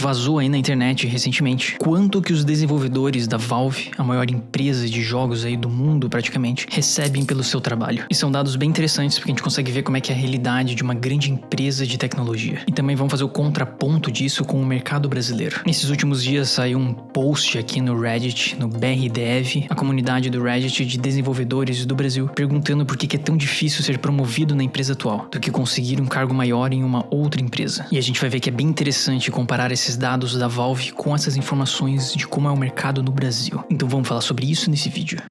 vazou aí na internet recentemente quanto que os desenvolvedores da Valve, a maior empresa de jogos aí do mundo praticamente, recebem pelo seu trabalho. E são dados bem interessantes porque a gente consegue ver como é que é a realidade de uma grande empresa de tecnologia. E também vamos fazer o contraponto disso com o mercado brasileiro. Nesses últimos dias saiu um post aqui no Reddit, no BRDev, a comunidade do Reddit de desenvolvedores do Brasil, perguntando por que é tão difícil ser promovido na empresa atual do que conseguir um cargo maior em uma outra empresa. E a gente vai ver que é bem interessante comparar esses dados da Valve com essas informações de como é o mercado no Brasil. Então vamos falar sobre isso nesse vídeo.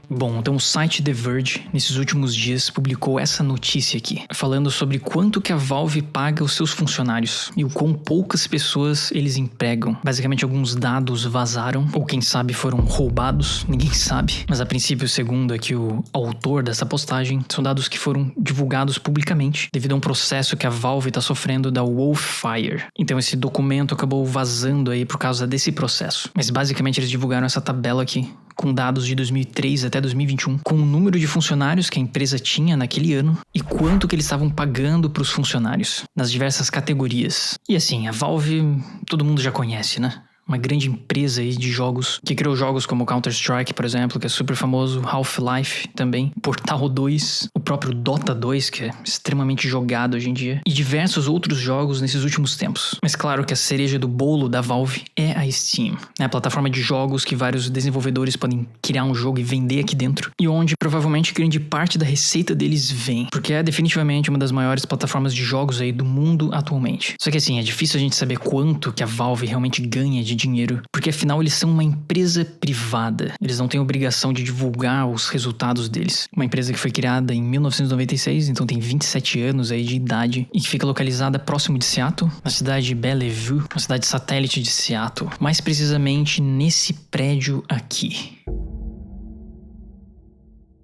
Bom, então o site The Verge, nesses últimos dias, publicou essa notícia aqui, falando sobre quanto que a Valve paga os seus funcionários e o quão poucas pessoas eles empregam. Basicamente, alguns dados vazaram, ou quem sabe foram roubados, ninguém sabe. Mas a princípio, segundo aqui o autor dessa postagem, são dados que foram divulgados publicamente, devido a um processo que a Valve está sofrendo da Wolfire. Então esse documento acabou vazando aí por causa desse processo. Mas basicamente eles divulgaram essa tabela aqui, com dados de 2003 até 2021, com o número de funcionários que a empresa tinha naquele ano e quanto que eles estavam pagando para os funcionários, nas diversas categorias. E assim, a Valve todo mundo já conhece, né? Uma grande empresa aí de jogos, que criou jogos como Counter-Strike, por exemplo, que é super famoso, Half-Life também, Portal 2, o próprio Dota 2, que é extremamente jogado hoje em dia, e diversos outros jogos nesses últimos tempos. Mas claro que a cereja do bolo da Valve é a Steam, né? A plataforma de jogos que vários desenvolvedores podem criar um jogo e vender aqui dentro, e onde provavelmente grande parte da receita deles vem, porque é definitivamente uma das maiores plataformas de jogos aí do mundo atualmente. Só que assim, é difícil a gente saber quanto que a Valve realmente ganha de dinheiro, porque afinal eles são uma empresa privada. Eles não têm obrigação de divulgar os resultados deles. Uma empresa que foi criada em 1996, então tem 27 anos aí de idade, e que fica localizada próximo de Seattle, na cidade de Bellevue, uma cidade satélite de Seattle. Mais precisamente nesse prédio aqui.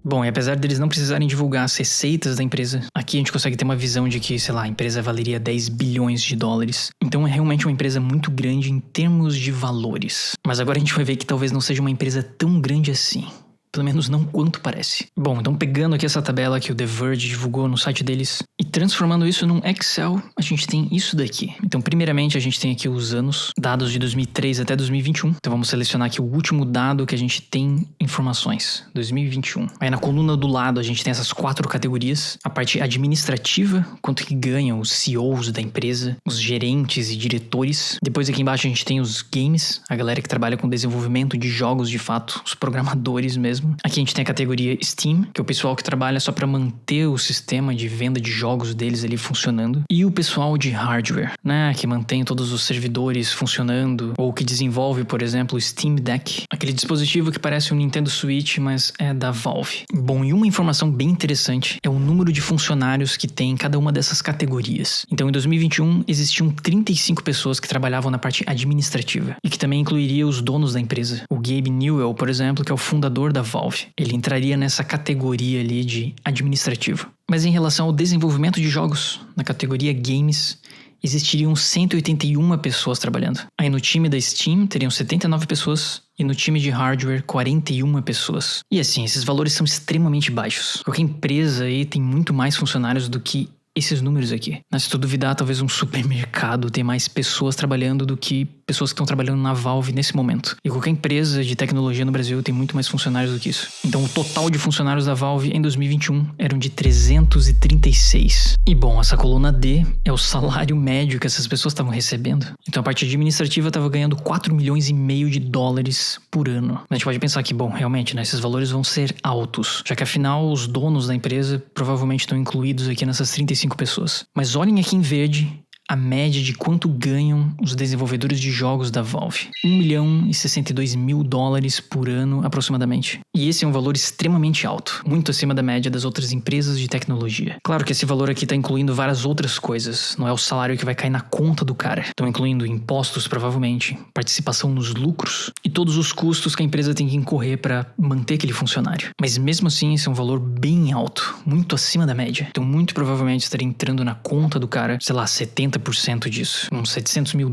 Bom, e apesar deles não precisarem divulgar as receitas da empresa, aqui a gente consegue ter uma visão de que, sei lá, a empresa valeria 10 bilhões de dólares. Então é realmente uma empresa muito grande em termos de valores. Mas agora a gente vai ver que talvez não seja uma empresa tão grande assim. Pelo menos não quanto parece. Bom, então pegando aqui essa tabela que o The Verge divulgou no site deles e transformando isso num Excel, a gente tem isso daqui. Então, primeiramente, a gente tem aqui os anos, dados de 2003 até 2021. Então, vamos selecionar aqui o último dado que a gente tem informações, 2021. Aí na coluna do lado, a gente tem essas 4 categorias. A parte administrativa, quanto que ganham os CEOs da empresa, os gerentes e diretores. Depois aqui embaixo a gente tem os games, a galera que trabalha com desenvolvimento de jogos de fato, os programadores mesmo. Aqui a gente tem a categoria Steam, que é o pessoal que trabalha só para manter o sistema de venda de jogos deles ali funcionando. E o pessoal de hardware, né, que mantém todos os servidores funcionando, ou que desenvolve, por exemplo, o Steam Deck, aquele dispositivo que parece um Nintendo Switch, mas é da Valve. Bom, e uma informação bem interessante é o número de funcionários que tem em cada uma dessas categorias. Então, em 2021, existiam 35 pessoas que trabalhavam na parte administrativa, e que também incluiria os donos da empresa. O Gabe Newell, por exemplo, que é o fundador da Valve. Ele entraria nessa categoria ali de administrativo. Mas em relação ao desenvolvimento de jogos, na categoria Games, existiriam 181 pessoas trabalhando. Aí no time da Steam teriam 79 pessoas e no time de hardware 41 pessoas. E assim, esses valores são extremamente baixos. Qualquer empresa aí tem muito mais funcionários do que esses números aqui. Mas se tu duvidar, talvez um supermercado tem mais pessoas trabalhando do que pessoas que estão trabalhando na Valve nesse momento. E qualquer empresa de tecnologia no Brasil tem muito mais funcionários do que isso. Então o total de funcionários da Valve em 2021 eram de 336. E bom, essa coluna D é o salário médio que essas pessoas estavam recebendo. Então a parte administrativa estava ganhando 4 milhões e meio de dólares por ano. A gente pode pensar que, bom, realmente, né, esses valores vão ser altos, já que afinal os donos da empresa provavelmente estão incluídos aqui nessas 35 pessoas. Mas olhem aqui em verde a média de quanto ganham os desenvolvedores de jogos da Valve. 1 milhão e 62 mil dólares por ano, aproximadamente. E esse é um valor extremamente alto, muito acima da média das outras empresas de tecnologia. Claro que esse valor aqui está incluindo várias outras coisas, não é o salário que vai cair na conta do cara. Estão incluindo impostos, provavelmente, participação nos lucros e todos os custos que a empresa tem que incorrer para manter aquele funcionário. Mas mesmo assim, esse é um valor bem alto, muito acima da média. Então, muito provavelmente estaria entrando na conta do cara, sei lá, 70% 30% disso, uns $700 mil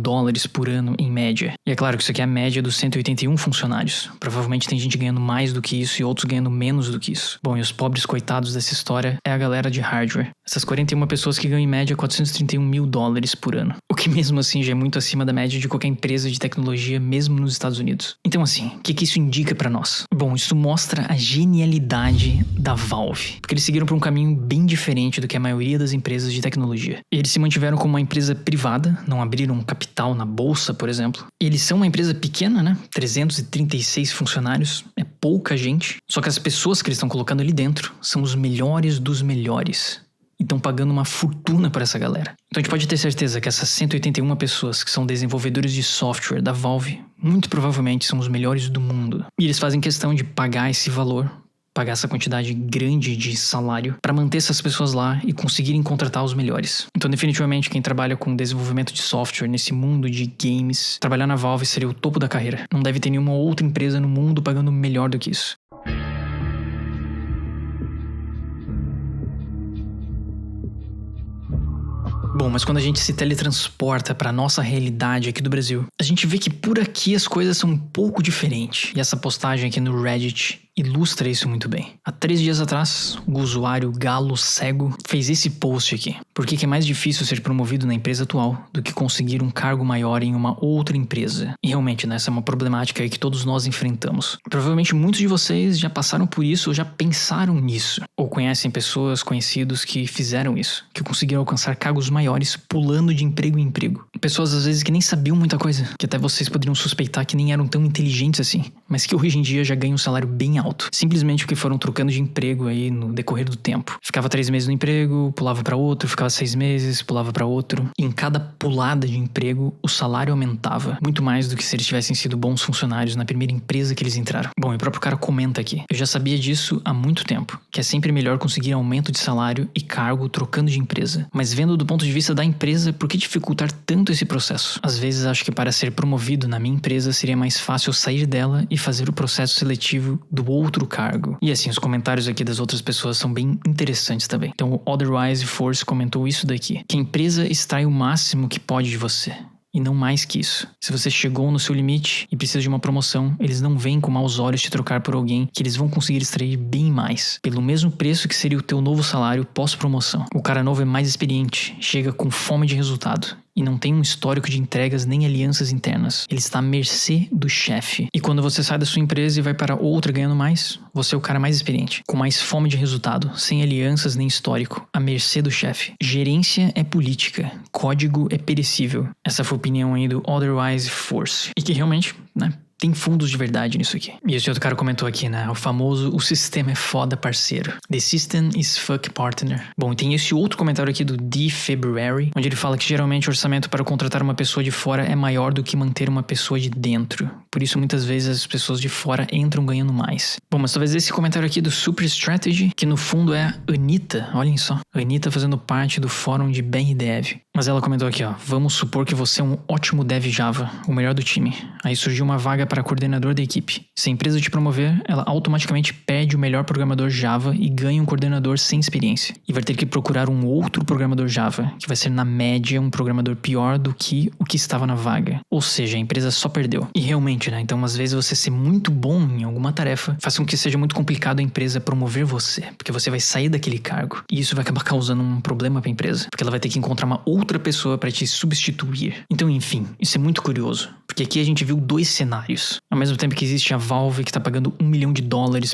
por ano em média. E é claro que isso aqui é a média dos 181 funcionários. Provavelmente tem gente ganhando mais do que isso e outros ganhando menos do que isso. Bom, e os pobres coitados dessa história é a galera de hardware. Essas 41 pessoas que ganham em média $431 mil por ano. O que mesmo assim já é muito acima da média de qualquer empresa de tecnologia, mesmo nos Estados Unidos. Então assim, o que isso indica pra nós? Bom, isso mostra a genialidade da Valve. Porque eles seguiram por um caminho bem diferente do que a maioria das empresas de tecnologia. Eles se mantiveram como uma empresa privada, não abriram capital na bolsa, por exemplo. E eles são uma empresa pequena, né? 336 funcionários, é pouca gente. Só que as pessoas que eles estão colocando ali dentro são os melhores dos melhores. E estão pagando uma fortuna para essa galera. Então a gente pode ter certeza que essas 181 pessoas que são desenvolvedores de software da Valve, muito provavelmente são os melhores do mundo. E eles fazem questão de pagar esse valor, pagar essa quantidade grande de salário para manter essas pessoas lá e conseguirem contratar os melhores. Então definitivamente quem trabalha com desenvolvimento de software nesse mundo de games, trabalhar na Valve seria o topo da carreira. Não deve ter nenhuma outra empresa no mundo pagando melhor do que isso. Bom, mas quando a gente se teletransporta para nossa realidade aqui do Brasil, a gente vê que por aqui as coisas são um pouco diferentes. E essa postagem aqui no Reddit ilustra isso muito bem. Há 3 dias atrás, o usuário Galo Cego fez esse post aqui. Por que é mais difícil ser promovido na empresa atual do que conseguir um cargo maior em uma outra empresa? E realmente, né, essa é uma problemática aí que todos nós enfrentamos. Provavelmente muitos de vocês já passaram por isso ou já pensaram nisso. Ou conhecem pessoas, conhecidos que fizeram isso, que conseguiram alcançar cargos maiores pulando de emprego em emprego. Pessoas às vezes que nem sabiam muita coisa, que até vocês poderiam suspeitar que nem eram tão inteligentes assim, mas que hoje em dia já ganham um salário bem alto. Simplesmente porque foram trocando de emprego aí no decorrer do tempo. Ficava 3 meses no emprego, pulava para outro, ficava 6 meses, pulava para outro. E em cada pulada de emprego, o salário aumentava. Muito mais do que se eles tivessem sido bons funcionários na primeira empresa que eles entraram. Bom, e o próprio cara comenta aqui. Eu já sabia disso há muito tempo, que é sempre melhor conseguir aumento de salário e cargo trocando de empresa. Mas vendo do ponto de vista da empresa, por que dificultar tanto esse processo? Às vezes acho que para ser promovido na minha empresa seria mais fácil sair dela e fazer o processo seletivo do outro cargo. E assim, os comentários aqui das outras pessoas são bem interessantes também. Então o Otherwise Force comentou isso daqui. Que a empresa extrai o máximo que pode de você. E não mais que isso. Se você chegou no seu limite e precisa de uma promoção, eles não vêm com maus olhos te trocar por alguém que eles vão conseguir extrair bem mais, pelo mesmo preço que seria o teu novo salário pós-promoção. O cara novo é mais experiente, chega com fome de resultado e não tem um histórico de entregas nem alianças internas. Ele está à mercê do chefe. E quando você sai da sua empresa e vai para outra ganhando mais, você é o cara mais experiente, com mais fome de resultado, sem alianças nem histórico, à mercê do chefe. Gerência é política, código é perecível. Essa foi a opinião aí do Otherwise Force. E que realmente, né, tem fundos de verdade nisso aqui. E esse outro cara comentou aqui, né? O famoso, o sistema é foda, parceiro. The system is fuck, partner. Bom, e tem esse outro comentário aqui do D. February, onde ele fala que geralmente o orçamento para contratar uma pessoa de fora é maior do que manter uma pessoa de dentro. Por isso, muitas vezes, as pessoas de fora entram ganhando mais. Bom, mas talvez esse comentário aqui do Super Strategy, que no fundo é a Anitta, olhem só. A Anitta fazendo parte do fórum de BRDev. Mas ela comentou aqui, ó. Vamos supor que você é um ótimo dev Java, o melhor do time. Aí surgiu uma vaga para coordenador da equipe. Se a empresa te promover, ela automaticamente pede o melhor programador Java e ganha um coordenador sem experiência. E vai ter que procurar um outro programador Java, que vai ser na média um programador pior do que o que estava na vaga. Ou seja, a empresa só perdeu. E realmente, né? Então, às vezes você ser muito bom em alguma tarefa faz com que seja muito complicado a empresa promover você, porque você vai sair daquele cargo. E isso vai acabar causando um problema para a empresa, porque ela vai ter que encontrar uma outra pessoa para te substituir. Então, enfim, isso é muito curioso, porque aqui a gente viu 2 cenários. Ao mesmo tempo que existe a Valve que está pagando $1 milhão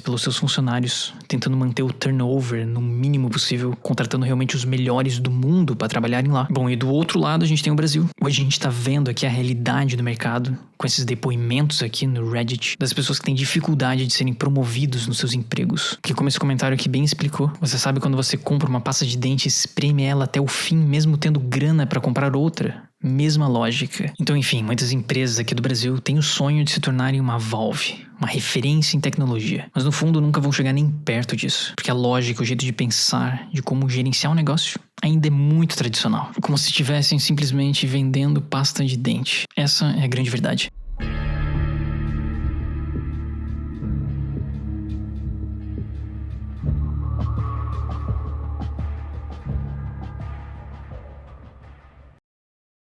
pelos seus funcionários, tentando manter o turnover no mínimo possível, contratando realmente os melhores do mundo para trabalharem lá. Bom, e do outro lado a gente tem o Brasil. Hoje a gente está vendo aqui a realidade do mercado, com esses depoimentos aqui no Reddit, das pessoas que têm dificuldade de serem promovidos nos seus empregos. Que como esse comentário aqui bem explicou, você sabe quando você compra uma pasta de dente e espreme ela até o fim, mesmo tendo grana para comprar outra? Mesma lógica. Então, enfim, muitas empresas aqui do Brasil têm o sonho de se tornarem uma Valve, uma referência em tecnologia. Mas no fundo nunca vão chegar nem perto disso. Porque a lógica, o jeito de pensar, de como gerenciar um negócio, ainda é muito tradicional. Como se estivessem simplesmente vendendo pasta de dente. Essa é a grande verdade.